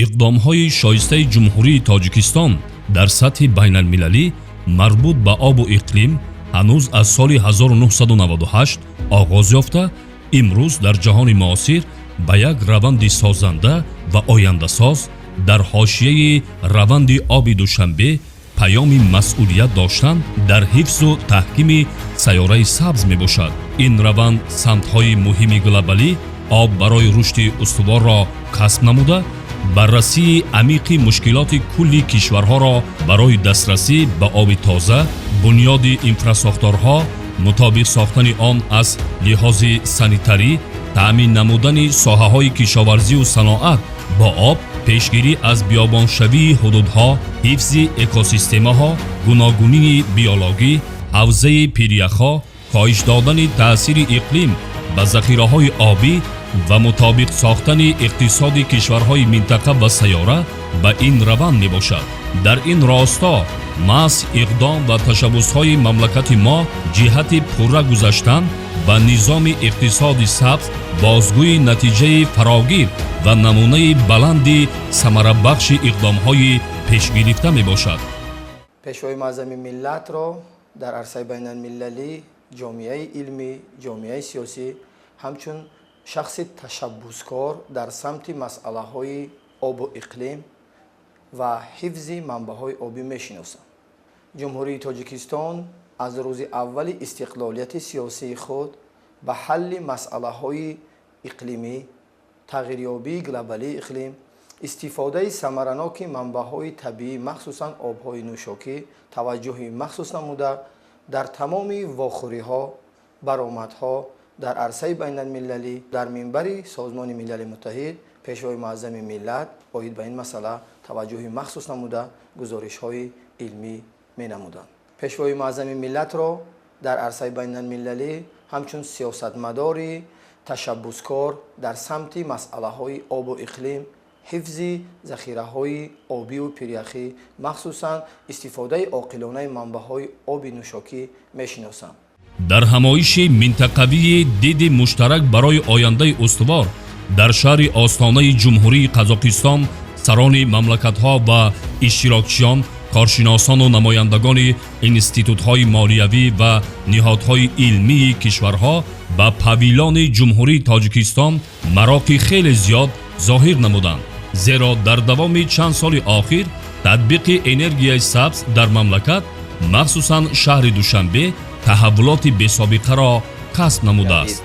иқдомҳои шоистаи ҷумҳурии Тоҷикистон дар сатҳи байналмилалӣ марбут ба обу иқлим ҳанӯз аз соли 1998 оғоз ёфта, имрӯз дар ҷаҳони муосир ба як раванди созанда ва ояндасоз дар ҳошияи раванди оби Душанбе паёми масъулият доштан дар ҳифзу таҳкими сайёраи сабз мебошад. Ин раванд самтҳои муҳими глобалӣ об барои рушди устуворро касб намуда, баррасии амиқи мушкилоти кулли кишварҳоро барои дастрасӣ ба оби тоза, бунёди инфрасохторҳо, мутобиқ сохтани он аз лиҳози санитарӣ, таъмин намудани соҳаҳои кишоварзию саноат бо об, пешгирӣ аз биёбоншавии ҳудудҳо, ҳифзи экосистемаҳо, гуногунии биологӣ, ҳавзаи пиряхҳо, коҳиш додани таъсири иқлим ба захираҳои обӣ ва мутобиқ сохтани иқтисоди кишварҳои минтақа ва сайёра ба ин раванд мебошад. дар ин росто маҳз иқдом ва ташаббусҳои мамлакати мо ҷиҳати пурра гузаштан ба низоми иқтисоди сабз бозгӯи натиҷаи фарогир ва намунаи баланди самарабахши иқдомҳои пешгирифта мебошад. пешвои маъзами миллатро дар арсаи байналмилалӣ ҷомеаи илмӣ, ҷомеаи сиёсӣ ҳамчун шахси ташаббускор дар самти масъалаҳои обу иқлим ва ҳифзи манбаъҳои обӣ мешиносам. ҷумҳурии Тоҷикистон аз рӯзи аввали истиқлолияти сиёсии худ ба ҳалли масъалаҳои иқлимӣ, тағйирёбии глобалии иқлим, истифодаи самараноки манбаъҳои табиӣ махсусан обҳои нӯшокӣ таваҷҷӯҳи махсус намуда, дар тамоми вохӯриҳо, баромадҳо дар арсаи байналмилалӣ дар минбари Созмони Милали Муттаҳид пешвои муъаззами миллат оид ба ин масъала таваҷҷӯҳи махсус намуда гузоришҳои илмӣ менамуданд. пешвои муъаззами миллатро дар арсаи байналмилалӣ ҳамчун сиёсатмадори ташаббускор дар самти масъалаҳои обу иқлим, ҳифзи захираҳои обию пиряхӣ, махсусан истифодаи оқилонаи манбаъҳои оби нӯшокӣ мешиносам. дар ҳамоиши минтақавии диди муштарак барои ояндаи устувор дар шаҳри остонаи ҷумҳурии Қазоқистон сарони мамлакатҳо ва иштирокчиён, коршиносону намояндагони институтҳои молиявӣ ва ниҳодҳои илмии кишварҳо ба павилони ҷумҳурии Тоҷикистон мароқи хеле зиёд зоҳир намуданд. зеро дар давоми чанд соли охир татбиқи энергияи сабз дар мамлакат, махсусан шаҳри Душанбе, таҳаввулоти бесобиқаро касб намудааст.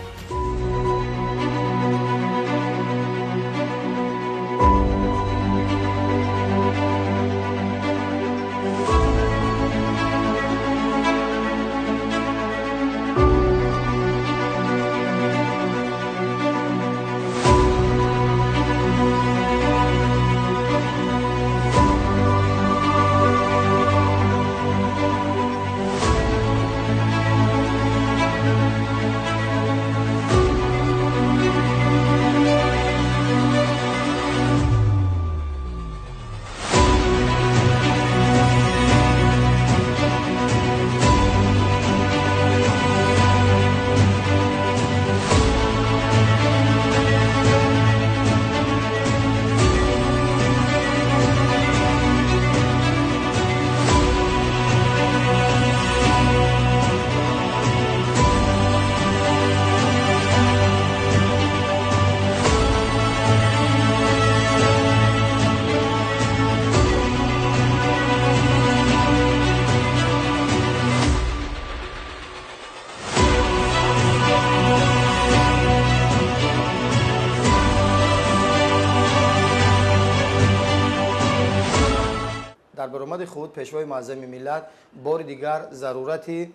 дар баромади худ пешвои муъаззами миллат бори дигар зарурати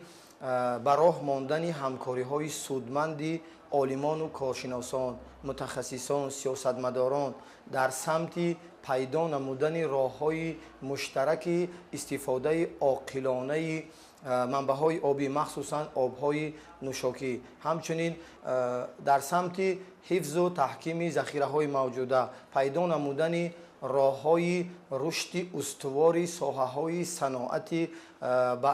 ба роҳ мондани ҳамкориҳои судманди олимону коршиносон, мутахассисон, сиёсатмадорон дар самти пайдо намудани роҳҳои муштараки истифодаи оқилонаи манбаъҳои обӣ, махсусан обҳои нӯшокӣ, ҳамчунин дар самти ҳифзу таҳкими захираҳои мавҷуда, пайдо намудани роҳҳои рушди устувори соҳаҳои саноати ба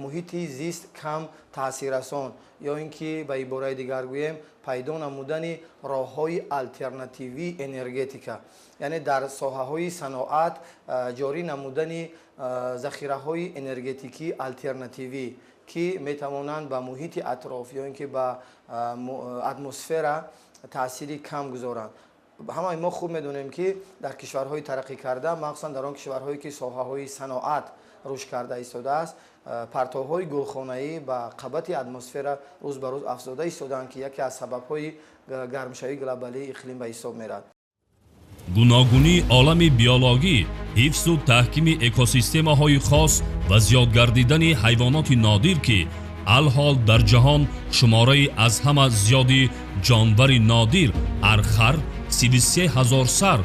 муҳити зист кам таъсиррасон ё ин ки ба ибораи дигар гӯем пайдо намудани роҳҳои алтернативии энергетика, яъне дар соҳаҳои саноат ҷорӣ намудани захираҳои энергетикии алтернативӣ ки метавонанд ба муҳити атроф ё ин ки ба атмосфера таъсири кам гузоранд. ҳамаи мо хуб медонем ки дар кишварҳои тараққӣ карда, махсусан дар он кишварҳое ки соҳаҳои саноат рушд карда истодааст, партовҳои гулхонаӣ ба қабати атмосфера рӯз ба рӯз афзода истодаанд ки яке аз сабабҳои гармшавии глобалии иқлим ба ҳисоб меравад. гуногунии олами биологӣ, ҳифзу таҳкими экосистемаҳои хос ва зиёдгардидани ҳайвоноти нодир ки алҳол дар ҷаҳон шумораи аз ҳама зиёди ҷонвари нодир архар 33 000 сар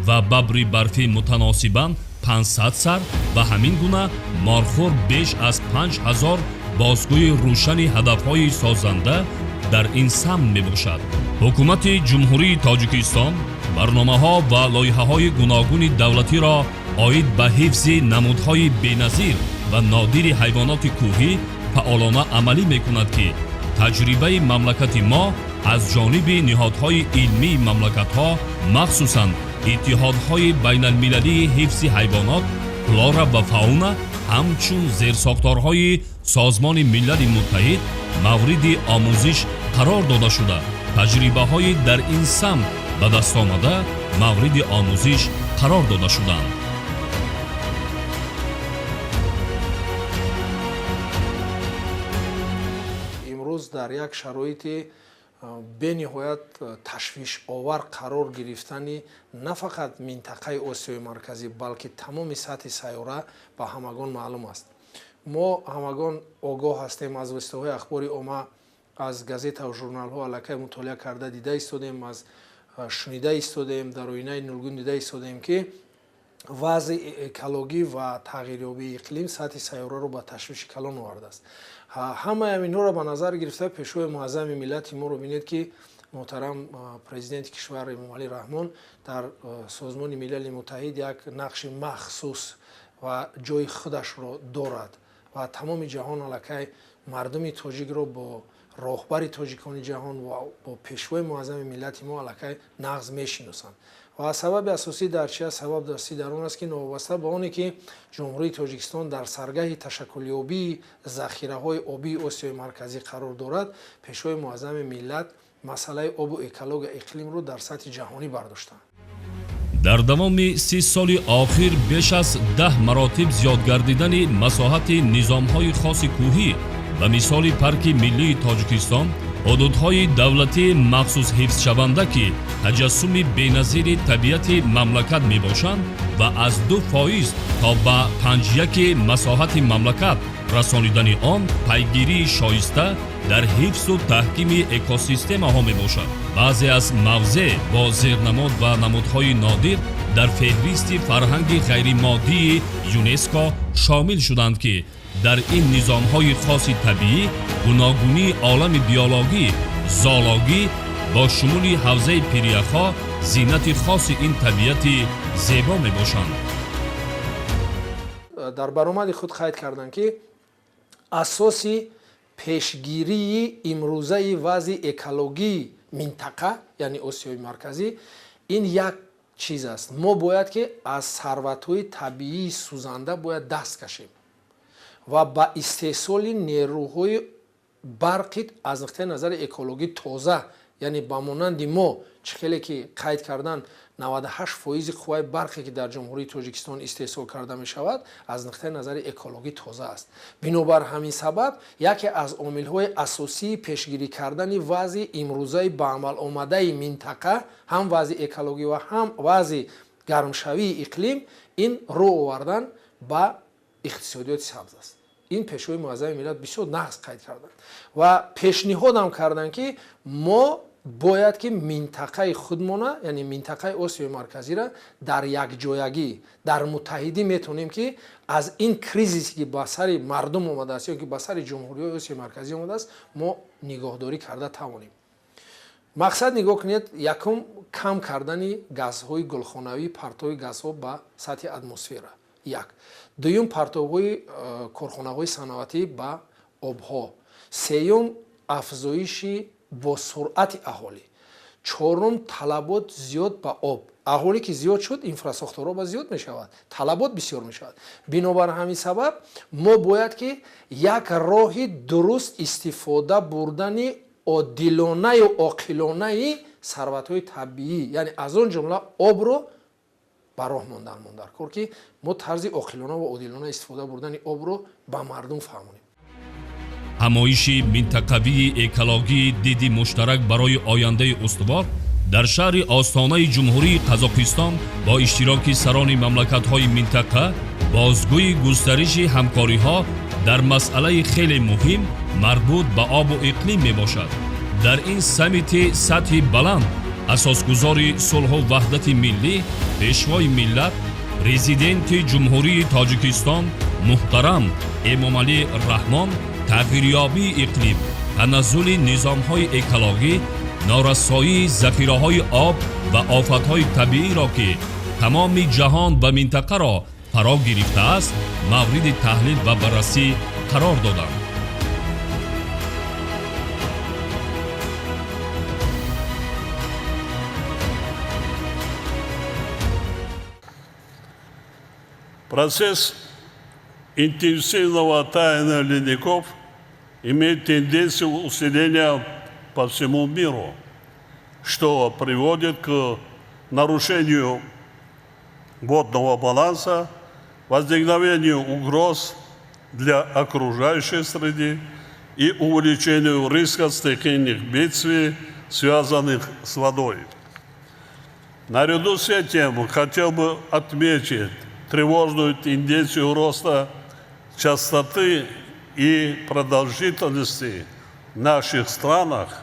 ва бабри барфӣ мутаносибан 500 сар ва ҳамин гуна морхӯр беш аз 5000 бозгӯи рӯшани ҳадафҳои созанда дар ин самт мебошад. ҳукумати ҷумҳурии тоҷикистон барномаҳо ва лоиҳаҳои гуногуни давлатиро оид ба ҳифзи намудҳои беназир ва нодири ҳайвоноти кӯҳӣ фаъолона амалӣ мекунад ки таҷрибаи мамлакати мо аз ҷониби ниҳодҳои илмии мамлакатҳо, махсусан иттиҳодҳои байналмилалии ҳифзи ҳайвонот, флора ва фауна, ҳамчун зерсохторҳои Созмони Миллали Муттаҳид мавриди омӯзиш қарор дода шуда, таҷрибаҳои дар ин самт ба дастомада мавриди омӯзиш қарор дода шуданд. имрӯз дар як шароити бениҳоят ташвишовар қарор гирифтани на фақат минтақаи Осиёи Марказӣ, балки тамоми сатҳи сайёра ба ҳамагон маълум аст. мо ҳамагон огоҳ ҳастем, аз воситаҳои ахбори омма, аз газетау журналҳо аллакай мутолиа карда дида истодем, аз шунида истодем, дар оинаи нургун дида истодем ки вазъи экологӣ ва тағйирёбии иқлим сатҳи сайёраро ба ташвиши калон овардааст. ҳамаи аминҳоро ба назар гирифта пешои муаззами миллати моро бинед ки муҳтарам президенти кишвар Эмомалӣ Раҳмон дар Созмони Милали Муттаҳид як нақши махсус ва ҷои худашро дорад ва тамоми ҷаҳон аллакай мардуми тоҷикро бо роҳбари тоҷикони ҷаҳон ва бо пешвои муаззами миллати мо аллакай нағз мешиносанд. ва сабаби асосӣ дар чи аст? Сабаб асосӣ дар он аст ки новобаста ба оне ки ҷумҳурии Тоҷикистон дар саргаҳи ташаккулёбии захираҳои обии Осиёи Марказӣ қарор дорад, пешвои муаззами миллат масъалаи обу экология иқлимро дар сатҳи ҷаҳонӣ бардоштанд. дар давоми 30 соли охир беш аз 10 маротиб зиёдгардидани масоҳати низомҳои хоси кӯҳӣ ба мисоли Парки Миллии Тоҷикистон, ҳудудҳои давлатии махсус ҳифзшаванда ки таҷассуми беназири табиати мамлакат мебошанд ва аз 2% то ба 5% масоҳати мамлакат расонидани он пайгирии шоиста дар ҳифзу таҳкими экосистемаҳо мебошад. баъзе аз мавзеъ бо зернамуд ва намудҳои нодир дар феҳристи фарҳанги ғайримоддии ЮНЕСКО шомил шуданд ки дар ин низомҳои хоси табиӣ гуногунии олами биологӣ, зоологӣ бо шумули ҳавзаи пиряхҳо зиннати хоси ин табиати зебо мебошанд. дар баромади худ қайд карданд ки асоси пешгирии имрӯзаи вазъи экологии минтақа, яъне Осиёи Марказӣ, ин як чиз аст. мо бояд ки аз сарватҳои табиии сӯзанда бояд даст кашем ва ба истеҳсоли нерӯҳои барқи аз нуқтаи назари экологӣ тоза, яъне ба монанди мо чӣ хеле ки қайд кардан 98% қувваи барқе ки дар ҷумҳурии Тоҷикистон истеҳсол карда мешавад аз нуқтаи назари экологӣ тоза аст. Бинобар ҳамин сабаб яке аз омилҳои асосии пешгирӣ кардани вазъи имрӯзаи ба амал омадаи минтақа, ҳам вазъи экологӣ ва ҳам вазъи гармшавии иқлим, ин роҳ овардан ба иқтисодиёти сабз аст. ин пешвои муаззами миллат бисёр нағз қайд карданд ва пешниҳодам карданд ки мо бояд ки минтақаи худмона, яъне минтақаи Осиёи Марказира дар якҷоягӣ, дар муттаҳидӣ метавонем ки аз ин кризисе ки ба сари мардум омадааст ё ки ба сари ҷумҳуриҳои Осиёи Марказӣ омадааст, мо нигоҳдорӣ карда тавонем. мақсад нигоҳ кунед, якум кам кардани газҳои гулхонавӣ, партои газҳо ба сатҳи атмосфера. як. дуюм партовҳои корхонаҳои саноатӣ ба обҳо. сеюм афзоиши босуръати аҳолӣ. чорум талабот зиёд ба об. аҳолӣ ки зиёд шуд, инфраструктура зиёд мешавад, талабот бисёр мешавад. бинобар ҳамин сабаб мо бояд ки як роҳи дуруст истифода бурдани одилонаю оқилонаи сарватҳои табиӣ, яъне аз он ҷумла обро ба роҳ мондан дар кор, ки мо тарзи оқилона ва одилона истифода бурдани обро ба мардум фаҳмонем. ҳамоиши минтақавии экологии диди муштарак барои ояндаи устувор дар шаҳри остонаи ҷумҳурии Қазоқистон бо иштироки сарони мамлакатҳои минтақа бозгӯи густариши ҳамкориҳо дар масъалаи хеле муҳим марбут ба обу иқлим мебошад. дар ин саммити сатҳи баланд асосгузори сулҳу ваҳдати миллӣ, пешвои миллат, президенти ҷумҳурии Тоҷикистон муҳтарам Эмомалӣ Раҳмон тағйирёбии иқлим, таназзули низомҳои экологӣ, норасоии захираҳои об ва офатҳои табииро ки тамоми ҷаҳон ва минтақаро фаро гирифтааст, мавриди таҳлил ва баррасӣ қарор доданд. Процесс интенсивного таяния ледников имеет тенденцию усиления по всему миру, что приводит к нарушению водного баланса, возникновению угроз для окружающей среды и увеличению риска стихийных бедствий, связанных с водой. Наряду с этим хотел бы отметить тревожную тенденцию роста частоты и продолжительности в наших странах,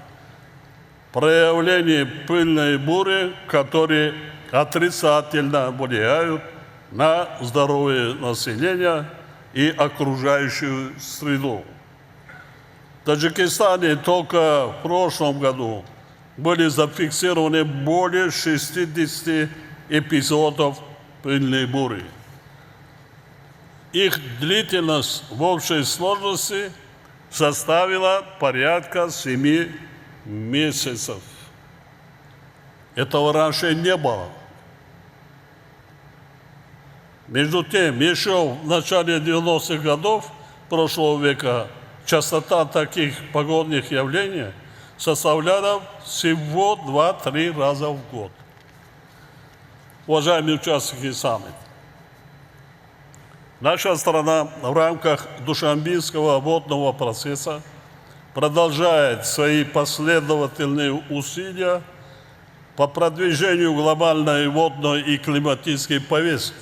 проявление пыльной бури, которые отрицательно влияют на здоровье населения и окружающую среду. В Таджикистане только в прошлом году были зафиксированы более 60 эпизодов пыльной бури. Их длительность в общей сложности составила порядка 7 месяцев. Этого раньше не было. Между тем, еще в начале 90-х годов прошлого века частота таких погодных явлений составляла всего 2-3 раза в год. Уважаемые участники саммита, наша страна в рамках Душанбинского водного процесса продолжает свои последовательные усилия по продвижению глобальной водной и климатической повестки.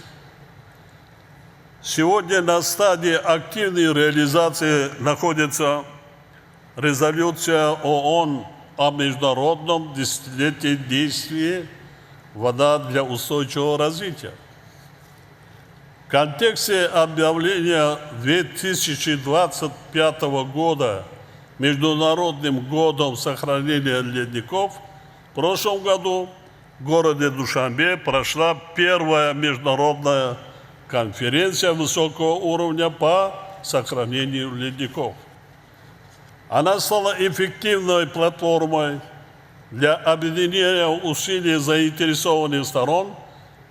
Сегодня на стадии активной реализации находится резолюция ООН о международном десятилетии действий «Вода для устойчивого развития». В контексте объявления 2025 года Международным годом сохранения ледников в прошлом году в городе Душанбе прошла первая международная конференция высокого уровня по сохранению ледников. Она стала эффективной платформой для объединения усилий заинтересованных сторон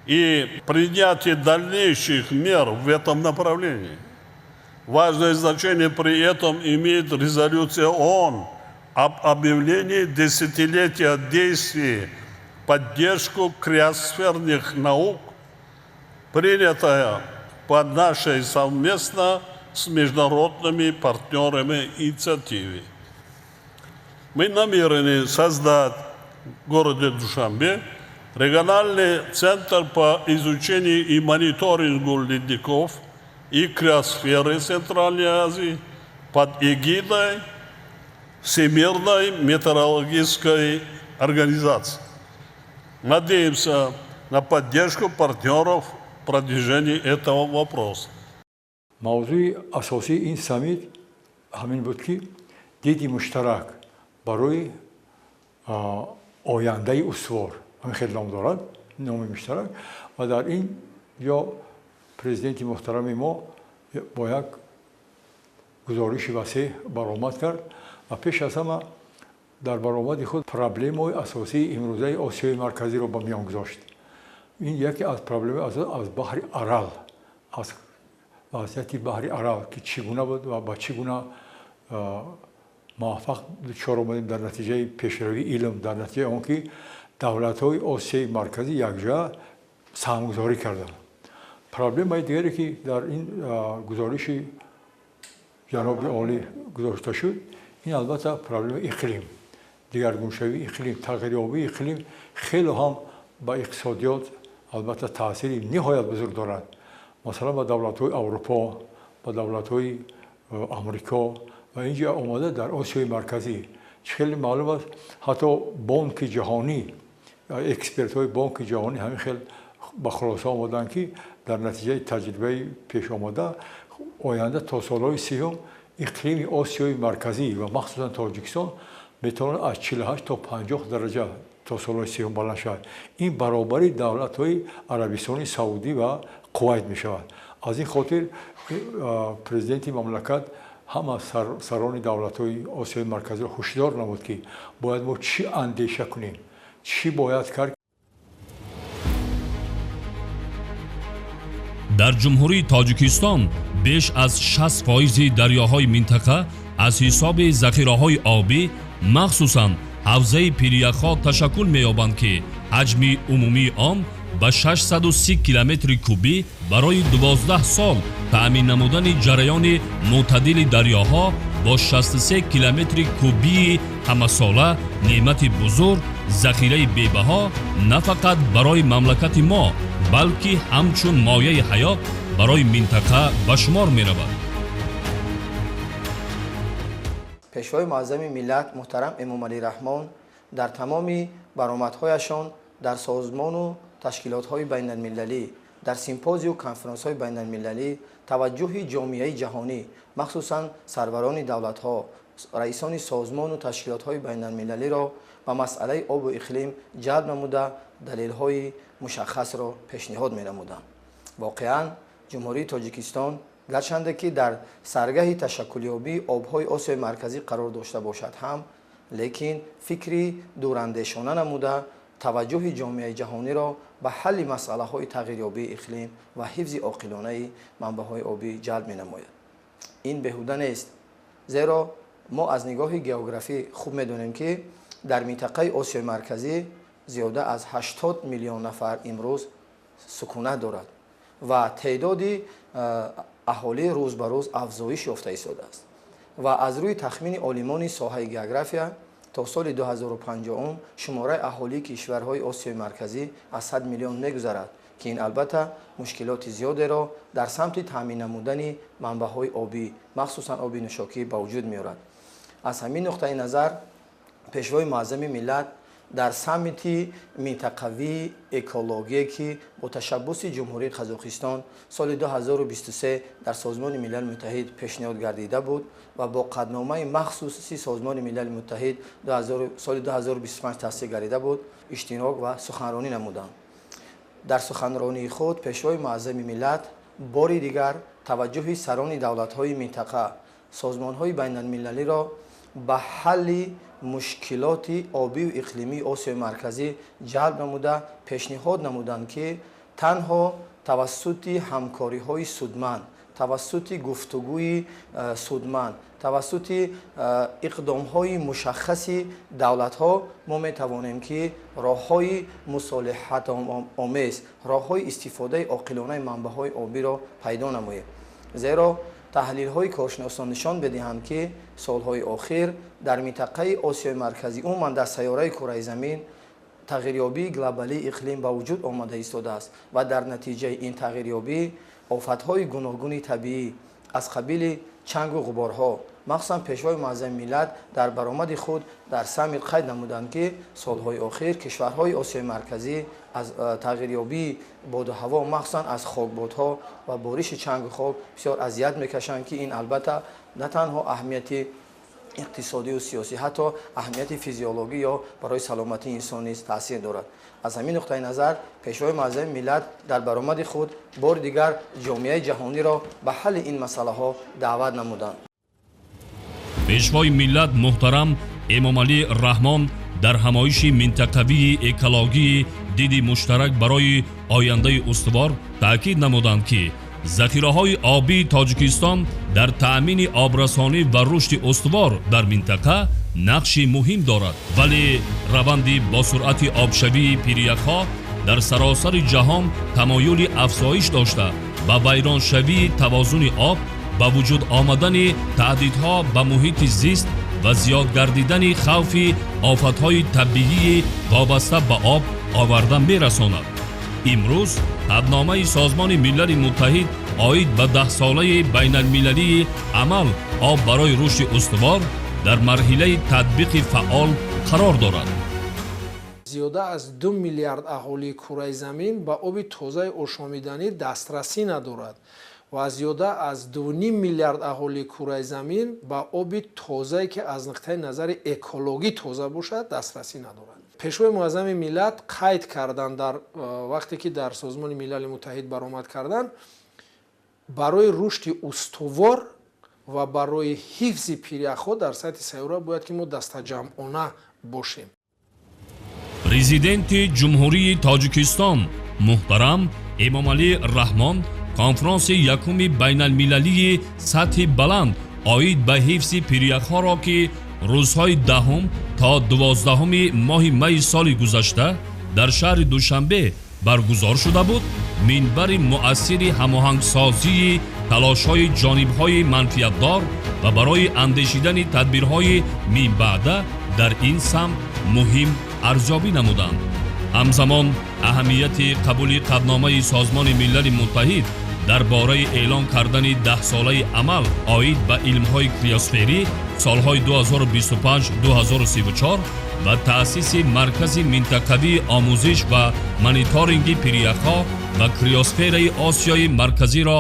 и принятия дальнейших мер в этом направлении. Важное значение при этом имеет резолюция ООН об объявлении десятилетия действий в поддержку криосферных наук, принятая под нашей совместно с международными партнерами инициативой. Мы намерены создать в городе Душанбе региональный центр по изучению и мониторингу ледников и криосферы Центральной Азии под эгидой Всемирной метеорологической организации. Надеемся на поддержку партнеров в продвижении этого вопроса. мавзӯи асосии ин саммит ҳамин буд ки диди муштарак барои ояндаи устувор ҳамин хеле ном дорад, номи муштарак, ва дар ин ё президенти муҳтарами мо бо як гузориши васеъ баромад кард ва пеш аз ҳама дар баромади худ проблемаи асосии имрӯзаи осиёи марказиро ба миён гузошт. ин яке аз проблемаи аз баҳри арал, аз вазъияти баҳри арал ки чӣ гуна буд ва ба чӣ гуна муваффақ дучор омадем дар натиҷаи пешравии илм, дар натиҷаи он ки давлатҳои осиёи марказӣ якҷоя саҳмгузорӣ карданд. Проблемаи дигаре ки дар ин гузориши ҷаноби олӣ гузошта шуд, ин албатта проблемаи иқлим, дигаргуншавии иқлим, тағйирёбии иқлим хеле ҳам ба иқтисодиёт албатта таъсири ниҳоят бузург дорад. масалан ба давлатҳои аврупо, ба давлатҳои амрико ва ин ҷо омада дар осиёи марказӣ чӣ хеле маълум аст, ҳатто бонки ҷаҳонӣ, экспертҳои бонки ҷаҳонӣ ҳамин хел ба хулоса омаданд ки дар натиҷаи таҷрибаи пешомада оянда то солҳои сиюм иқлими осиёи марказӣ ва махсусан тоҷикистон метавонад аз 48 то 50 дараҷа то солҳои сиюм баланд шавад. ин баробари давлатҳои арабистони саудӣ ва қувайт мешавад. аз ин хотир президенти мамлакат ҳама сарони давлатҳои осиёи марказиро ҳушдор намуд ки бояд мо чӣ андеша кунем, чӣ бояд кард. дар ҷумҳурии тоҷикистон беш аз 60% дарёҳои минтақа аз ҳисоби захираҳои обӣ, махсусан ҳавзаи пиряхҳо ташаккул меёбанд ки ҳаҷми умумии он ба 630 километри кубӣ барои 12 сол таъмин намудани ҷараёни мӯътадили дарёҳо бо 63 километри кубии ҳамасола неъмати бузург, захираи бебаҳо на фақат барои мамлакати мо, балки ҳамчун мояи ҳаёт барои минтақа ба шумор меравад. пешвои муаззами миллат муҳтарам эмомалӣ раҳмон дар тамоми баромадҳояшон дар созмону ташкилотҳои байналмилалӣ, дар симпозию конференсҳои байналмилалӣ таваҷҷӯҳи ҷомеаи ҷаҳонӣ, махсусан сарварони давлатҳо, раисони созмону ташкилотҳои байналмилалиро ба масъалаи обу иқлим ҷалб намуда далелҳои мушаххасро пешниҳод менамуданд. воқеан ҷумҳурии тоҷикистон гарчанде ки дар саргаҳи ташаккулёбии обҳои осиёи марказӣ қарор дошта бошад ҳам, лекин фикри дурандешона намуда таваҷҷӯҳи ҷомеаи ҷаҳониро ба ҳалли масъалаҳои тағйирёбии иқлим ва ҳифзи оқилонаи манбаъҳои обӣ ҷалб менамояд. ин беҳуда нест, зеро мо аз нигоҳи географӣ хуб медонем ки дар минтақаи осиёи марказӣ зиёда аз 80 миллион нафар имрӯз сукунат дорад ва теъдоди аҳолӣ рӯз ба рӯз афзоиш ёфта истодааст. ва аз рӯи тахмини олимони соҳаи география то соли 2050 шумораи аҳолии кишварҳои осиёи марказӣ аз 100 миллион мегузарад ки ин албатта мушкилоти зиёдеро дар самти таъмин намудани манбаъҳои обӣ, махсусан оби нӯшокӣ ба вуҷуд меорад. аз ҳамин нуқтаи назар пешвои муаззами миллат дар саммити минтақавии экологие ки бо ташаббуси ҷумҳурии қазоқистон соли 2023 дар созмони милали муттаҳид пешниҳод гардида буд ва бо қадномаи махсуси созмони милали муттаҳид соли 2025 таъсис гардида буд, иштирок ва суханронӣ намуданд. дар суханронии худ пешвои муаззами миллат бори дигар таваҷҷӯҳи сарони давлатҳои минтақа, созмонҳои байналмилалиро ба ҳалли мушкилоти обию иқлимии осиёи марказӣ ҷалб намуда пешниҳод намуданд ки танҳо тавассути ҳамкориҳои судманд, тавассути гуфтугӯи судманд, тавассути иқдомҳои мушаххаси давлатҳо мо метавонем ки роҳҳои мусолиҳатомез, роҳҳои истифодаи оқилонаи манбаъҳои обиро пайдо намоем. зеро таҳлилҳои коршиносон нишон медиҳанд ки солҳои охир дар минтақаи осиёи марказӣ умуман дар сайёраи кураи замин тағйирёбии глобалии иқлим ба вуҷуд омада истодааст ва дар натиҷаи ин тағйирёбӣ офатҳои гуногуни табиӣ аз қабили чангу ғуборҳо, махсусан пешвои муаззами миллат дар баромади худ дар саммит қайд намуданд ки солҳои охир кишварҳои осиёи марказӣ аз тағйирёбии боду ҳаво, махсусан аз хокбодҳо ва бориши чангу хок бисёр азият мекашанд ки ин албатта на танҳо аҳамияти иқтисодию сиёсӣ ҳатто аҳамияти физиологӣ ё барои саломатии инсон низ таъсир дорад. аз ҳамин нуқтаи назар пешвои муаззами миллат дар баромади худ бори дигар ҷомеаи ҷаҳониро ба ҳалли ин масъалаҳо даъват намуданд. пешвои миллат муҳтарам эмомалӣ раҳмон дар ҳамоиши минтақавии экологии диди муштарак барои ояндаи устувор таъкид намуданд ки захираҳои обии тоҷикистон дар таъмини обрасонӣ ва рушди устувор дар минтақа нақши муҳим дорад, вале раванди босуръати обшавии пиряхҳо дар саросари ҷаҳон тамоюли афзоиш дошта ба вайроншавии тавозуни об, ба вуҷуд омадани таҳдидҳо ба муҳити зист ва зиёд гардидани хавфи офатҳои табиӣ вобаста ба об оварда мерасонад. имрӯз ҳадномаи Созмони Миллали Муттаҳид оид ба 10-солаи байналмилалии амал об барои рушди устувор дар марҳилаи татбиқи фаъол қарор дорад. зиёда аз 2 миллиард аҳолии кураи замин ба оби тозаи ошомиданӣ дастрасӣ надорад ва зиёда аз 2.5 миллиард аҳолии кураи замин ба оби тозае ки аз нуқтаи назари экологӣ тоза бошад дастрасӣ надорад. пешвои муаззами миллат қайд карданд дар вақте ки дар Созмони Милали Муттаҳид баромад карданд барои рушди устувор ва барои ҳифзи пиряхҳо дар сатҳи сайёра бояд ки мо дастаҷамъона бошем. президенти ҷумҳурии Тоҷикистон муҳтарам Эмомалӣ Раҳмон конфронси якуми байналмилалии сатҳи баланд оид ба ҳифзи пиряхҳоро ки рӯзҳои 10 то 12 моҳи майи соли гузашта дар шаҳри Душанбе баргузор шуда буд, минбари муассири ҳамоҳангсозии талошҳои ҷонибҳои манфиатдор ва барои андешидани тадбирҳои минбаъда дар ин самт муҳим арзёбӣ намуданд. ҳамзамон аҳамияти қабули қадномаи Созмони Миллали Муттаҳид дар бораи эълон кардани 10-солаи амал оид ба илмҳои криосферӣ солҳои 2025-2034 ва таъсиси маркази минтақавии омӯзиш ва мониторинги пиряхҳо ва криосфераи Осиёи марказиро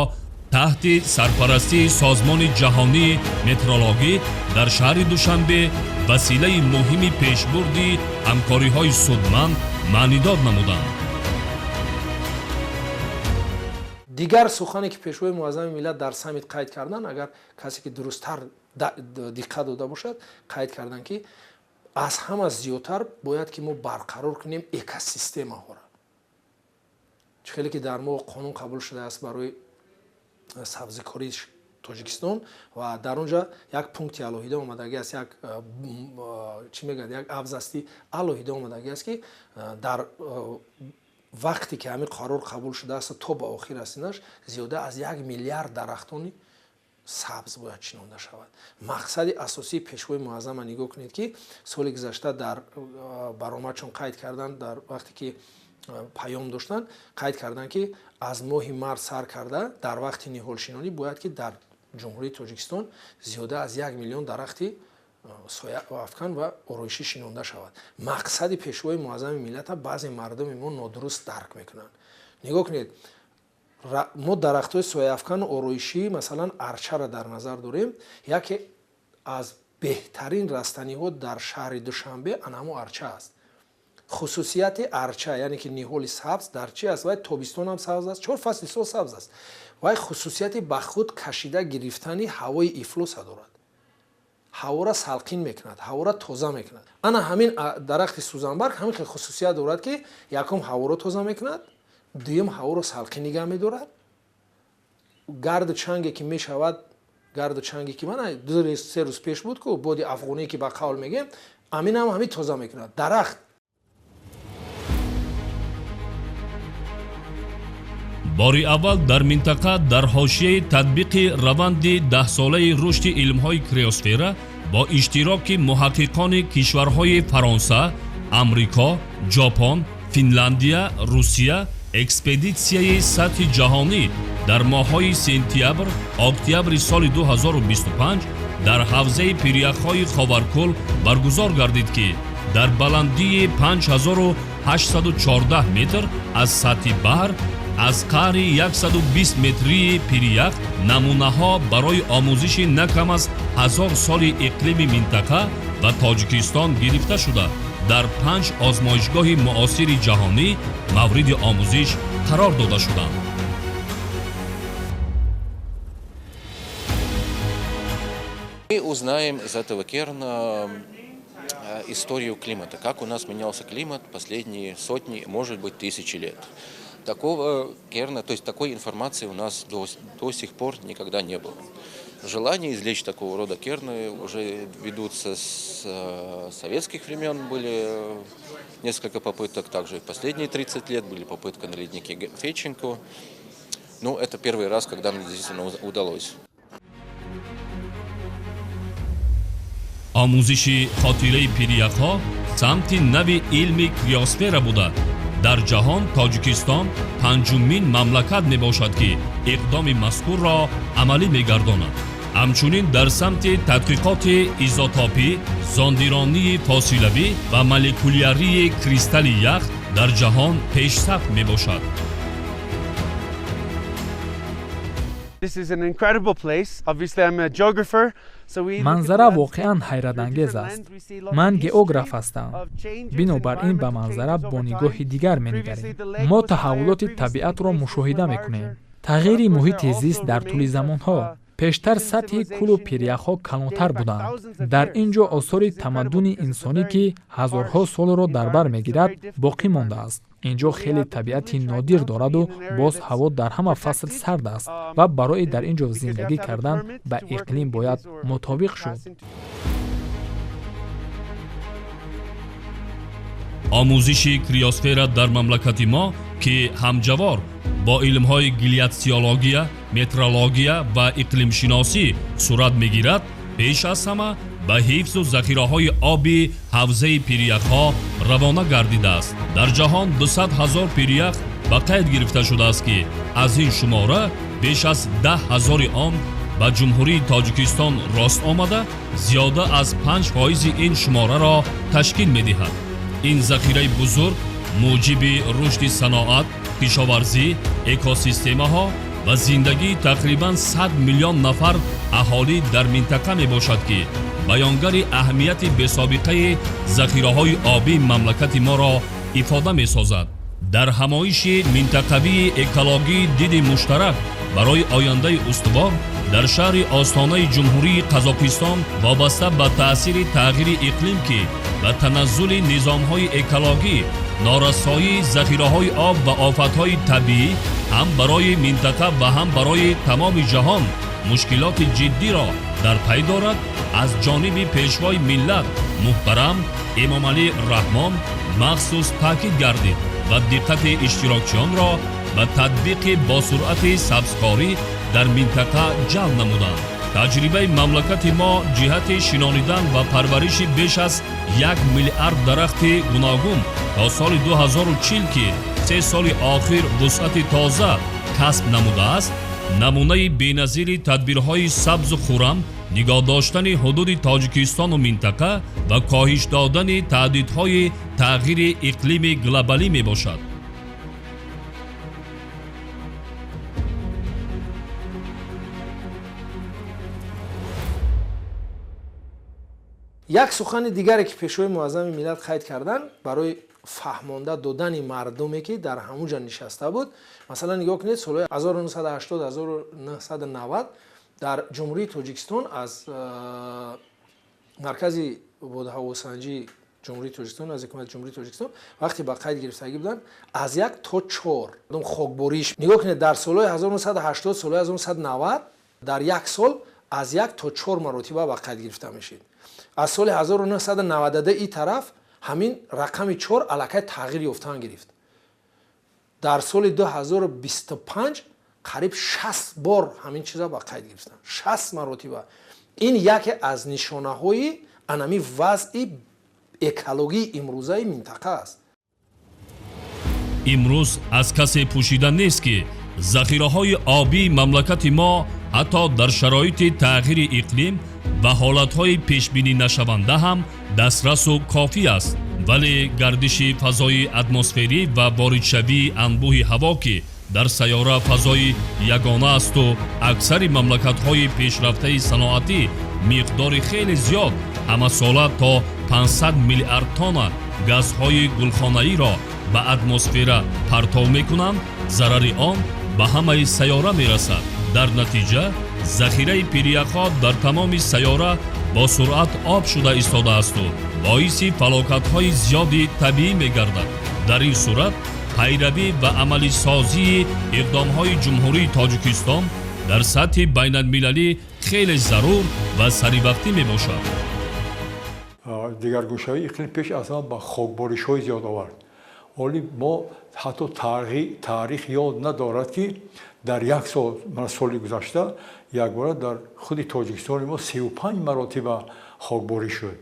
таҳти сарпарастии Созмони ҷаҳонии метеорологӣ дар шаҳри Душанбе василаи муҳими пешбурди ҳамкориҳои судманд маънидод намуданд. дигар сухане ки пешвои муаззами миллат дар саммит қайд карданд, агар касе ки дурусттар диққат дода бошад, қайд карданд ки аз ҳама зиёдтар бояд ки мо барқарор кунем экосистемаҳоро. хеле ки дар мо қонун қабул шудааст барои сабзикории Тоҷикистон ва дар онҷа як пункти алоҳида омадагӣ аст, як чӣ мегӯяд, як абзасти алоҳида омадагӣ аст ки дар вақте ки ҳамин қарор қабул шудааст то ба охир расинаш зиёда аз 1 миллиард дарахтони сабз бояд чинонда шавад. мақсади асосии пешвои муаззама нигоҳ кунед ки соли гузашта дар баромадшон қайд карданд, дар вақте ки паём доштанд қайд карданд ки аз моҳи март сар карда дар вақти ниҳолшинонӣ бояд ки дар ҷумҳурии Тоҷикистон зиёда аз 1 миллион дарахти сояафкан ва ороишӣ шинонда шавад. мақсади пешвои муаззами миллата баъзе мардуми мо нодуруст дарк мекунанд. нигоҳ кунед, мо дарахтҳои сояафкану ороишӣ масалан арчаро дар назар дорем. яке аз беҳтарин растаниҳо дар шаҳри Душанбе анамо арча аст. хусусияти арча яъне ки ниҳоли сабз дар чи аст? Вай тобистон ҳам сабз аст, 4 фасли сол сабз аст. вай хусусияти ба худ кашида гирифтани ҳавои ифлоса дорад. ҳавора салқин мекунад, ҳавора тоза мекунад. ана ҳамин дарахти сӯзанбарг ҳамин хел хусусият дорад ки якум ҳаворо тоза мекунад, дуюм ҳаворо салқин нигоҳ медорад. гарду чанге ки мешавад, гарду чанге ки мана 2-3 рӯз пеш буд ку боди афғоние ки ба қавл мегем, аминам ҳамин тоза мекунад. дарахт бори аввал дар минтақа дар ҳошияи татбиқи раванди 10-солаи рушди илмҳои криосфера бо иштироки муҳаққиқони кишварҳои Фаронса, Амрико, Ҷопон, Финляндия, Русия экспедитсияи сатҳи ҷаҳонӣ дар моҳҳои сентябр, октябри соли 2025 дар ҳавзаи пиряхҳои Ховаркӯл баргузор гардид ки дар баландии 814 метр аз сатҳи баҳр аз қаъри 120 метрии пирях намунаҳо барои омӯзиши на кам аз 1000 соли иқлими минтақа ва тоҷикистон гирифта шуда дар 5 озмоишгоҳи муосири ҷаҳонӣ мавриди омӯзиш қарор дода шуданд. Мы узнаем из этого керна историю климата, как у нас менялся климат последние сотни, может быть, тысячи лет. Такого керна, то есть такой информации у нас до сих пор никогда не было. Желание извлечь такого рода керны уже ведутся с советских времен, были несколько попыток, также и последние 30 лет были попытки на леднике Феченко. Ну, это первый раз, когда мне действительно удалось. омӯзиши хотираи пиряхҳо самти нави илми криосфера буда дар ҷаҳон тоҷикистон панҷумин мамлакат мебошад ки иқдоми мазкурро амалӣ мегардонад. ҳамчунин дар самти тадқиқоти изотопӣ, зондиронии фосилавӣ ва молекулярии кристалли ях дар ҷаҳон пешсаф мебошад. This is an incredible place. Obviously I'm a geographer. манзара воқеан ҳайратангез аст. ман географ ҳастам. бинобар ин ба манзара бо нигоҳи дигар менигарем. мо таҳаввулоти табиатро мушоҳида мекунем. тағйири муҳити зист дар тӯли замонҳо. пештар сатҳи кӯлу пиряхҳо калонтар буданд. дар ин ҷо осори тамаддуни инсонӣ ки ҳазорҳо солро дар бар мегирад боқӣ мондааст. ин ҷо хеле табиати нодир дораду боз ҳаво дар ҳама фасл сард аст ва барои дар ин ҷо зиндагӣ кардан ба иқлим бояд мутобиқ шуд. омӯзиши криосфера дар мамлакати мо ки ҳамҷавор бо илмҳои гилиатсиология, метрология ва иқлимшиносӣ сурат мегирад, пеш аз ҳама ба ҳифзу захираҳои оби ҳавзаи пиряхҳо равона гардидааст. дар ҷаҳон 200 000 пирях ба қайд гирифта шудааст ки аз ин шумора беш аз 10 000 он ба ҷумҳурии тоҷикистон рост омада, зиёда аз 5% ин шумораро ташкил медиҳад. ин захираи бузург муҷиби рушди саноат, кишоварзӣ, экосистемаҳо ва зиндагии тақрибан 100 миллион нафар аҳолӣ дар минтақа мебошад ки баёнгари аҳамияти бесобиқаи захираҳои обии мамлакати моро ифода месозад. дар ҳамоиши минтақавии экологии диди муштарак барои ояндаи устувор дар шаҳри остонаи ҷумҳурии Қазоқистон вобаста ба таъсири тағйири иқлим ки ба таназзули низомҳои экологӣ, норасоии захираҳои об ва офатҳои табиӣ ҳам барои минтақа ва ҳам барои тамоми ҷаҳон мушкилоти ҷиддиро дар пай дорад, аз ҷониби пешвои миллат муҳтарам Эмомалӣ Раҳмон махсус таъкид гардид ва диққати иштирокчиёнро ба татбиқи босуръати сабзкорӣ дар минтақа ҷалб намуданд. таҷрибаи мамлакати мо ҷиҳати шинонидан ва парвариши беш аз 1 миллиард дарахти гуногун то соли 2040 ки 3 соли охир вусъати тоза касб намудааст, намунаи беназири тадбирҳои сабзу хуррам, нигоҳ доштани ҳудуди Тоҷикистону минтақа ва коҳиш додани таҳдидҳои тағйири иқлими глобалӣ мебошад. як сухани дигаре ки пешвои муаззами миллат қайд карданд барои фаҳмонда додани мардуме ки дар ҳамун ҷо нишаста буд. Масалан нигоҳ кунед солҳои 1980-1990 дар ҷумҳурии Тоҷикистон аз маркази бодҳавосанҷии ҷумҳурии Тоҷикистон, аз ҳукумати ҷумҳурии Тоҷикистон вақте ба қайд гирифтагӣ буданд аз 1 то 4 хокбориш. нигоҳ кунед дар солҳои 1980 солҳои 1990 дар як сол аз 1 то 4 маротиба ба қайд гирифта мешид. аз соли 1992 ин тараф ҳамин рақами 4 аллакай тағйир ёфтан гирифт. дар соли 2025 қариб 60 бор ҳамин чиза ба қайд гирифтанд. 60 маротиба. ин яке аз нишонаҳои анами вазъи экологии имрӯзаи минтақа аст. имрӯз аз касе пӯшида нест ки захираҳои обии мамлакати мо ҳатто дар шароити тағйири иқлим ва ҳолатҳои пешбинӣ нашаванда ҳам дастрасу кофӣ аст. вале гардиши фазои атмосферӣ ва воридшавии анбӯҳи ҳаво ки дар сайёра фазои ягона асту аксари мамлакатҳои пешрафтаи саноатӣ миқдори хеле зиёд ҳамасола то 500 миллиард тонна газҳои гулхонаиро ба атмосфера партов мекунанд, зарари он ба ҳамаи сайёра мерасад. дар натиҷа захираи пиряхҳо дар тамоми сайёра бо суръат об шуда истодааст боиси фалокатҳои зиёди табиӣ мегардад. дар ин сурат пайравӣ ва амалисозии иқдомҳои ҷумҳурии Тоҷикистон дар сатҳи байналмилалӣ хеле зарур ва саривақтӣ мебошад. дигаргӯшавии иқлим пеш аз ҳама ба хокборишҳои зиёд овард. оли мо ҳатто таърих ёд надорад ки дар як сол соли гузашта якбора дар худи Тоҷикистони мо 35 маротиба хокборӣ шуд,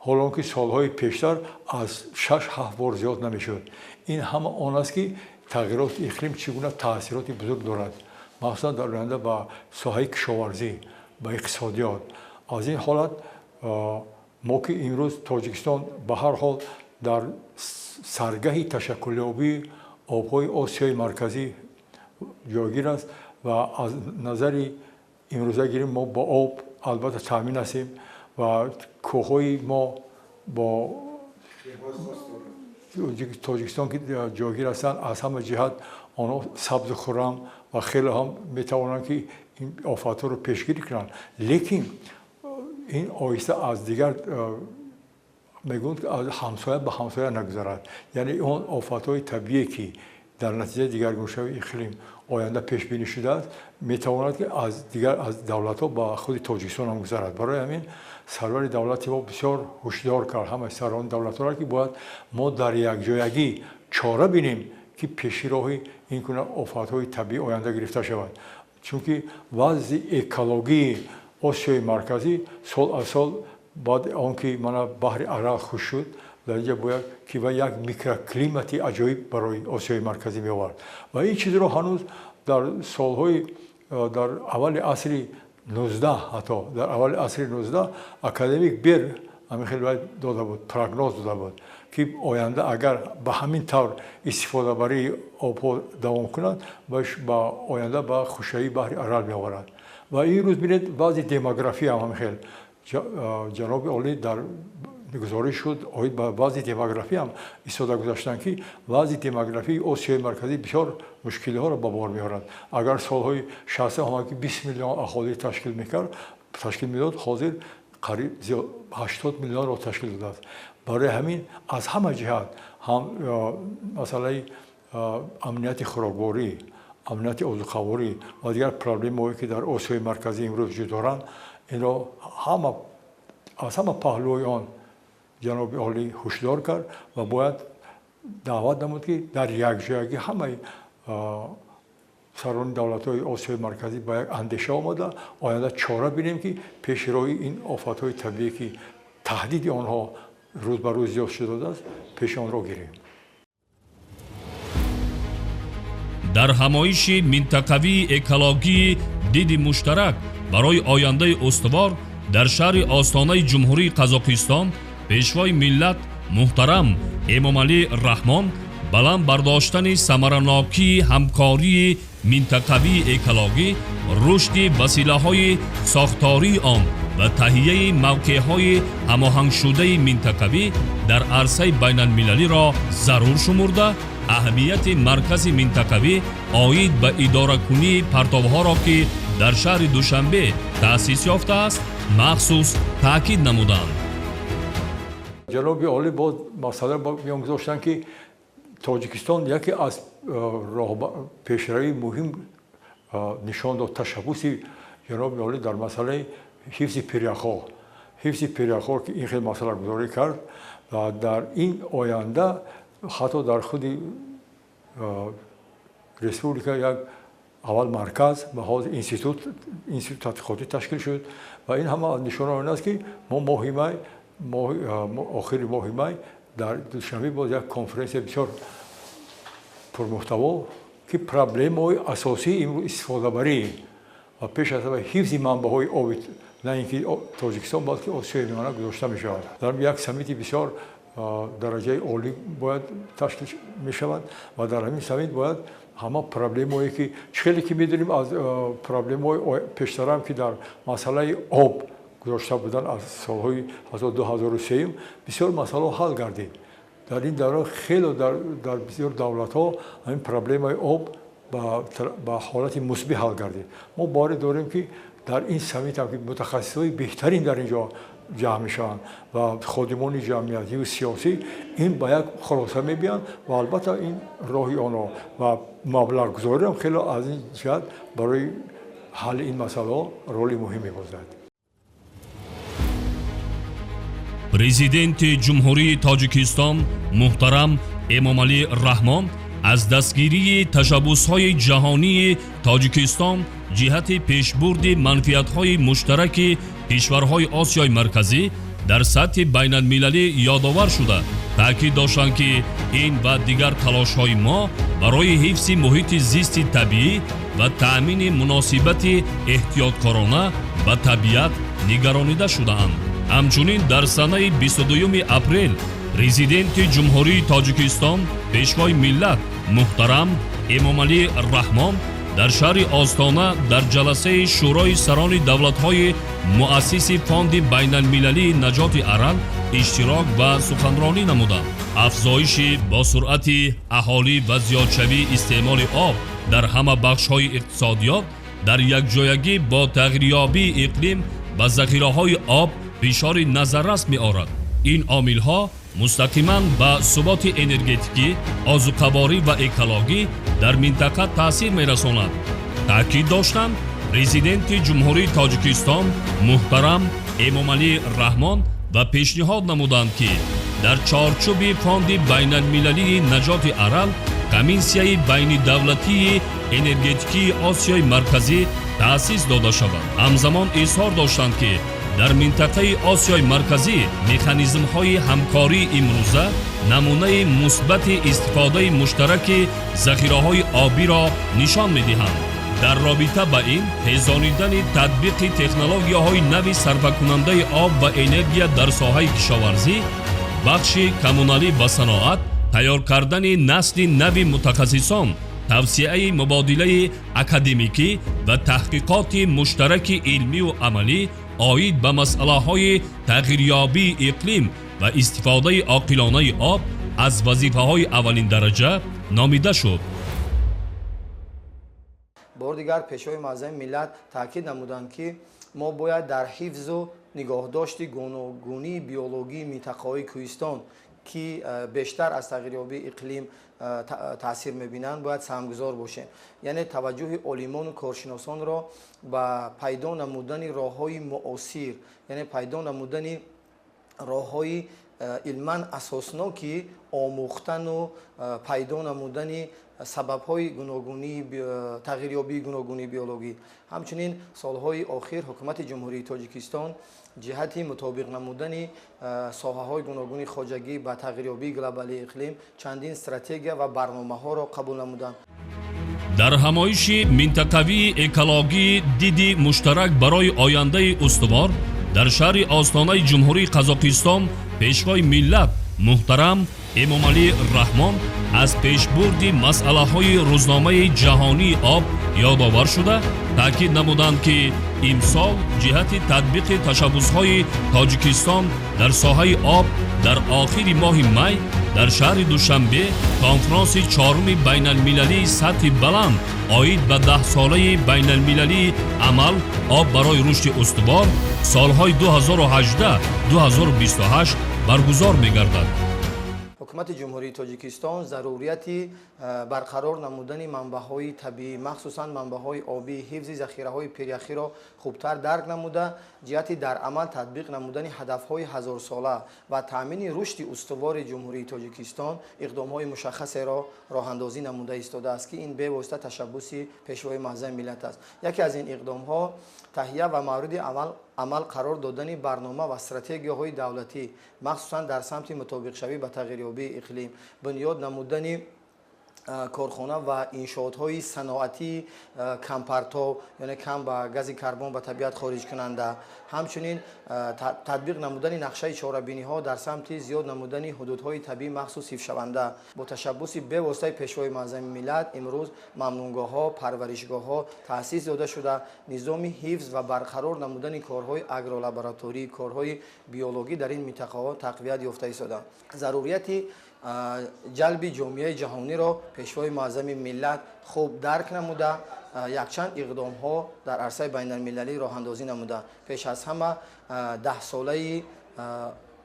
ҳолон ки солҳои пештар аз 6-7 бор зиёд намешуд. ин ҳама он аст ки тағйироти иқлим чӣ гуна таъсироти бузург дорад, махсусан дар оянда ба соҳаи кишоварзӣ, ба иқтисодиёт. аз ин ҳолат мо ки имрӯз Тоҷикистон ба ҳар ҳол дар саргаҳи ташаккулёбии обҳои Осиёи марказӣ ҷойгир аст ва аз назари имрӯза гирем мо бо об албатта таъмин ҳастем ва кӯҳҳои мо бо Тоҷикистон ки ҷойгир ҳастанд аз ҳама ҷиҳат онҳо сабзу хуррам ва хеле ҳам метавонанд ки ин офатҳоро пешгирӣ кунанд. лекин ин оҳиста аз дигар мегӯянд ки аз ҳамсоя ба ҳамсоя нагузарад. яъне он офатҳои табиие ки дар натиҷаи дигаргӯшавии иқлим оянда пешбинӣ шудааст метавонад ки аз давлатҳо ба худи Тоҷикистон ҳам гузарад. барои ҳамин сарвари давлати мо бисёр ҳушдор кард ҳамаи сарварони давлатҳоро ки бояд мо дар якҷоягӣ чора бинем ки пешироҳи ин гуна офатҳои табиӣ оянда гирифта шавад. чунки вазъи экологии Осиёи марказӣ сол аз сол баъд он ки мана баҳри Арал хуш шуд дар инҷа бояд ки ва як микроклимати аҷоиб барои Осиёи марказӣ меовард. ва ин чизро ҳанӯз дар солҳои дар аввали асри 19 ҳатто дар аввали асри 19 академик Бер ҳамин хеле дода буд, прогноз дода буд ки оянда агар ба ҳамин тавр истифодабарии обҳо давом кунад ба оянда ба хушавии баҳри Арал меоварад. ва ин рӯз бинед вазъи демография ҳам ҳамин хел ҷаноби олӣ дар гузориш шуд оид ба вазъи демография ҳам истода гузаштанд ки вазъи демографии Осиёи марказӣ бисёр мушкилиҳоро ба бор меорад. агар солҳои 60 омад ки 20 миллион аҳолӣ ташкил медод ҳозир қариб 80 миллионро ташкил додааст. барои ҳамин аз ҳама ҷиҳат ҳам масъалаи амнияти хӯрокворӣ, амнияти озуқаворӣ ва дигар проблемҳое ки дар Осиёи марказӣ имрӯз вуҷуд доранд инро аз ҳама паҳлӯи он ҷаноби олӣ ҳушдор кард ва бояд даъват намуд ки дар якҷоягӣ ҳамаи сарварони давлатҳои Осиёи марказӣ ба як андеша омада оянда чора бинем ки пеши роҳи ин офатҳои табиӣ ки таҳдиди онҳо рӯз ба рӯз зиёд шудааст пеши онро гирем. дар ҳамоиши минтақавии экологии диди муштарак барои ояндаи устувор дар шаҳри остонаи ҷумҳурии Қазоқистон пешвои миллат муҳтарам Эмомалӣ Раҳмон баланд бардоштани самаранокии ҳамкории минтақавии экологӣ, рушди василаҳои сохтории он ва таҳияи мавқеъҳои ҳамоҳангшудаи минтақавӣ дар арсаи байналмилалиро зарур шумурда, аҳамияти маркази минтақавӣ оид ба идоракунии партовҳоро ки дар шаҳри Душанбе таъсис ёфтааст, махсус таъкид намуданд. ҷаноби олӣ боз масъала миён гузоштанд ки Тоҷикистон яке аз пешравии муҳим нишон дод ташаббуси ҷаноби олӣ дар масъалаи ҳифзи пиряхҳо. ҳифзи пиряхҳо ки ин хел масъала гузорӣ кард ва дар ин оянда ҳатто дар худи республика як аввал марказ ва ҳозир институт тадқиқотӣ ташкил шуд ва ин ҳама нишона он аст ки мо моҳи май охири моҳи май дар Душанбе боз як конференсия бисёр пурмуҳтаво ки проблемаҳои асосии истифодабарӣ ва пеш аз ҳама ҳифзи манбаъҳои оби на ин ки Тоҷикистон балки Осиёи Миёна гузошта мешавад. дар як саммити бисёр дараҷаи олӣ бояд ташкил мешавад ва дар ҳамин самит бояд ҳама проблемое ки хеле ки медонем аз проблемаҳои пештарам ки дар масъалаи об гузошта буданд аз солҳои 2003 бисёр масъалаҳо ҳал гардид. дар ин давра хеле дар бисёр давлатҳо ҳамин проблемаи об ба ҳолати мусбӣ ҳал гардид. мо боварӣ дорем ки дар ин самитам ки мутахассисои беҳтарин дар ин ҷо ҷамъ мешаванд ва ходимони ҷамъиятиву сиёсӣ ин ба як хулоса мебиянд ва албатта ин роҳи онҳо ва маблағгузориам хеле аз ин ҷиҳат барои ҳалли ин масъалаҳо роли муҳим мебозад. президенти ҷумҳурии тоҷикистон муҳтарам эмомалӣ раҳмон аз дастгирии ташаббусҳои ҷаҳонии тоҷикистон ҷиҳати пешбурди манфиатҳои муштараки кишварҳои Осиёи Марказӣ дар сатҳи байналмилалӣ ёдовар шуда, таъкид доштанд, ки ин ва дигар талошҳои мо барои ҳифзи муҳити зисти табиӣ ва таъмини муносибати эҳтиёткорона ба табиат нигаронида шудаанд. ҳамчунин дар санаи 22 апрел президенти ҷумҳурии Тоҷикистон пешвои миллат муҳтарам Эмомалӣ Раҳмон дар шаҳри Остона дар ҷаласаи шӯрои сарони давлатҳои муассиси фонди байналмилалии наҷоти арал иштирок ва суханронӣ намуданд. афзоиши босуръати аҳолӣ ва зиёдшавии истеъмоли об дар ҳама бахшҳои иқтисодиёт дар якҷоягӣ бо тағйирёбии иқлим ва захираҳои об фишори назаррас меорад. ин омилҳо мустақиман ба суботи энергетикӣ, озуқаворӣ ва экологӣ дар минтақа таъсир мерасонад. таъкид доштанд президенти ҷумҳурии Тоҷикистон муҳтарам Эмомалӣ Раҳмон ва пешниҳод намуданд, ки дар чорчӯби фонди байналмилалии наҷоти арал комиссияи байнидавлатии энергетикии Осиёи Марказӣ таъсис дода шавад. ҳамзамон изҳор доштанд, ки дар минтақаи Осиёи Марказӣ механизмҳои ҳамкории имрӯза намунаи мусбати истифодаи муштараки захираҳои обиро нишон медиҳанд. дар робита ба ин тезонидани татбиқи технологияҳои нави сарфакунандаи об ва энергия дар соҳаи кишоварзӣ, бахши коммуналӣ ва саноат, тайёр кардани насли нави мутахассисон, тавсеаи мубодилаи академикӣ ва таҳқиқоти муштараки илмию амалӣ оид ба масъалаҳои тағйирёбии иқлим ва истифодаи оқилонаи об аз вазифаҳои аввалиндараҷа номида шуд. бор дигар пешвои муаззами миллат таъкид намуданд, ки мо бояд дар ҳифзу нигоҳдошти гуногунии биологии минтақаҳои кӯҳистон, ки бештар аз тағйирёбии иқлим таъсир мебинанд, бояд саҳмгузор бошем. яъне таваҷҷӯҳи олимону коршиносонро ба пайдо намудани роҳҳои муосир, яъне пайдо намудани роҳҳои илман асосноки омӯхтану пайдо намудани сабабҳои гуногунии тағйирёбии гуногунии биологӣ. ҳамчунин солҳои охир ҳукумати ҷумҳурии Тоҷикистон ҷиҳати мутобиқ намудани соҳаҳои гуногуни хоҷагӣ ба тағйирёбии глобалии иқлим чандин стратегия ва барномаҳоро қабул намуданд. дар ҳамоиши минтақавии экологии диди муштарак барои ояндаи устувор дар шаҳри Остонаи ҷумҳурии Қазоқистон пешвои миллат муҳтарам Эмомалӣ Раҳмон аз пешбурди масъалаҳои рӯзномаи ҷаҳонии об ёдовар шуда, таъкид намуданд, ки имсол ҷиҳати татбиқи ташаббусҳои Тоҷикистон дар соҳаи об дар охири моҳи май дар шаҳри Душанбе конфронси чоруми байналмилалии сатҳи баланд оид ба 10-солаи байналмилалии амал об барои рушди устувор солҳои 2018-2028 баргузор мегардад. ҳукумати ҷумҳурии Тоҷикистон зарурияти барқарор намудани манбаъҳои табиӣ, махсусан манбаъҳои обӣ, ҳифзи захираҳои перяхиро хубтар дарк намуда, ҷиҳати дар амал татбиқ намудани ҳадафҳои ҳазорсола ва таъмини рушди устувори ҷумҳурии Тоҷикистон иқдомҳои мушаххасеро роҳандозӣ намуда истодааст, ки ин бевосита ташаббуси пешвои муаззами миллат аст. яке аз ин иқдомҳо таҳия ва мавриди амал қарор додани барнома ва стратегияҳои давлатӣ, махсусан дар самти мутобиқшавӣ ба тағйирёбии иқлим, бунёд намудани корхона ва иншоотҳои саноатии кампартов яъне кам ба гази карбон ба табиат хориҷкунанда, ҳамчунин татбиқ намудани нақшаи чорабиниҳо дар самти зиёд намудани ҳудудҳои табиӣ махсус ҳифзшаванда. Бо ташаббуси бевоситаи пешвои маъзами миллат имрӯз мамнунгоҳҳо, парваришгоҳҳо таъсис дода шуда низоми ҳифз ва барқарор намудани корҳои агролабораторӣ, корҳои биологӣ дар ин минтақаҳо тақвият ёфта истоданд. Зарурияти ҷалби ҷомеаи ҷаҳониро пешвои муъаззами миллат хуб дарк намуда якчанд иқдомҳо дар арсаи байналмилалӣ роҳандозӣ намуда. Пеш аз ҳама 10-солаи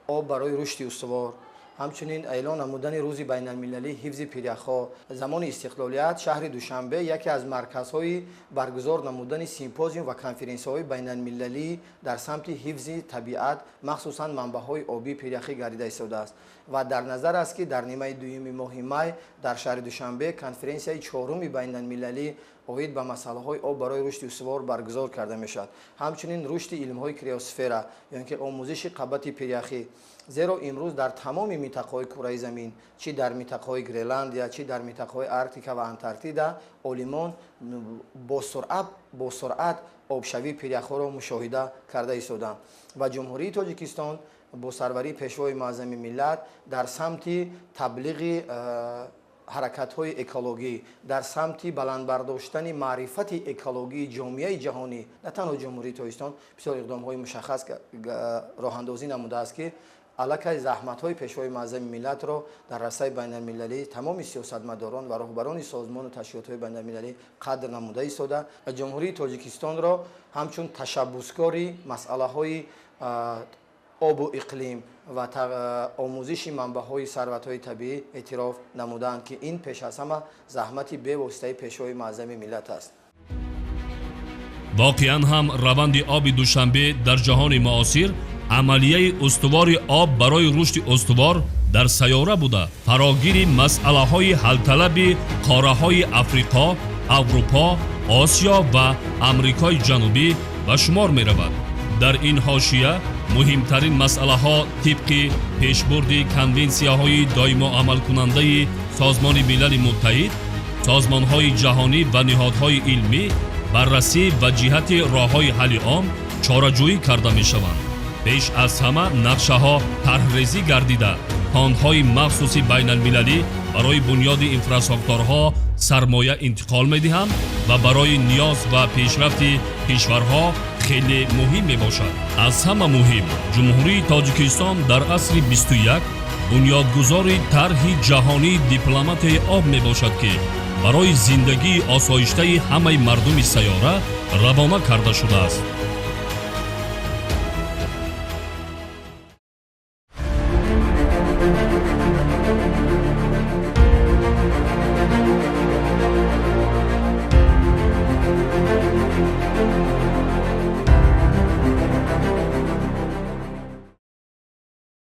об барои рушди устувор, ҳамчунин эълон намудани рӯзи байналмилалии ҳифзи пиряхҳо. Замони истиқлолият шаҳри Душанбе яке аз марказҳои баргузор намудани симпозиум ва конференсияҳои байналмилалӣ дар самти ҳифзи табиат махсусан манбаъҳои обии пиряхӣ гардида истодааст ва дар назар аст ки дар нимаи дуюми моҳи май дар шаҳри Душанбе конференсияи чоруми байналмилалӣ оид ба масъалаҳои об барои рушди устувор баргузор карда мешавад. Ҳамчунин рушди илмҳои криосфера ё ки омӯзиши қабати пиряхӣ, зеро имрӯз дар тамоми минтақаҳои кураи замин, чи дар минтақаҳои Гренландия, чи дар минтақаҳои Арктика ва Антарктида, олимон бо суръат обшавии пиряхҳоро мушоҳида карда истоданд ва ҷумҳурии Тоҷикистон бо сарварии пешвои муъаззами миллат дар самти таблиғи ҳаракатҳои экологӣ, дар самти баландбардоштани маърифати экологии ҷомеаи ҷаҳонӣ, на танҳо ҷумҳурии Тоҷикистон бисёр иқдомҳои мушаххас роҳандозӣ намудааст ки аллакай заҳматҳои пешвои муъаззами миллатро дар расаи байналмилалӣ тамоми сиёсатмадорон ва роҳбарони созмону ташкилотҳои байналмилалӣ қадр намуда истода ва ҷумҳурии Тоҷикистонро ҳамчун ташаббускори масъалаҳои обу иқлим ва омӯзиши манбаъҳои сарватҳои табиӣ эътироф намуданд ки ин пеш аз ҳама заҳмати бевоситаи пешвои муъаззами миллат аст. воқеан ҳам раванди оби Душанбе дар ҷаҳони муосир амалияи устувори об барои рушди устувор дар сайёра буда фарогири масъалаҳои ҳалталаби қораҳои Африқо, Аврупо, Осиё ва Амрикои Ҷанубӣ ба шумор меравад. дар ин ҳошия муҳимтарин масъалаҳо тибқи пешбурди конвенсияҳои доимоамалкунандаи Созмони Милали Муттаҳид, созмонҳои ҷаҳонӣ ва ниҳодҳои илмӣ баррасӣ ва ҷиҳати роҳҳои ҳалли он чораҷӯӣ карда мешаванд. пеш аз ҳама нақшаҳо тарҳрезӣ гардида фондҳои махсуси байналмилалӣ барои бунёди инфраструктураҳо сармоя интиқол медиҳанд ва барои ниёз ва пешрафти кишварҳо хеле муҳим мебошад. аз ҳама муҳим, ҷумҳурии Тоҷикистон дар асри 21 бунёдгузори тарҳи ҷаҳонии дипломатияи об мебошад ки барои зиндагии осоиштаи ҳамаи мардуми сайёра равона карда шудааст.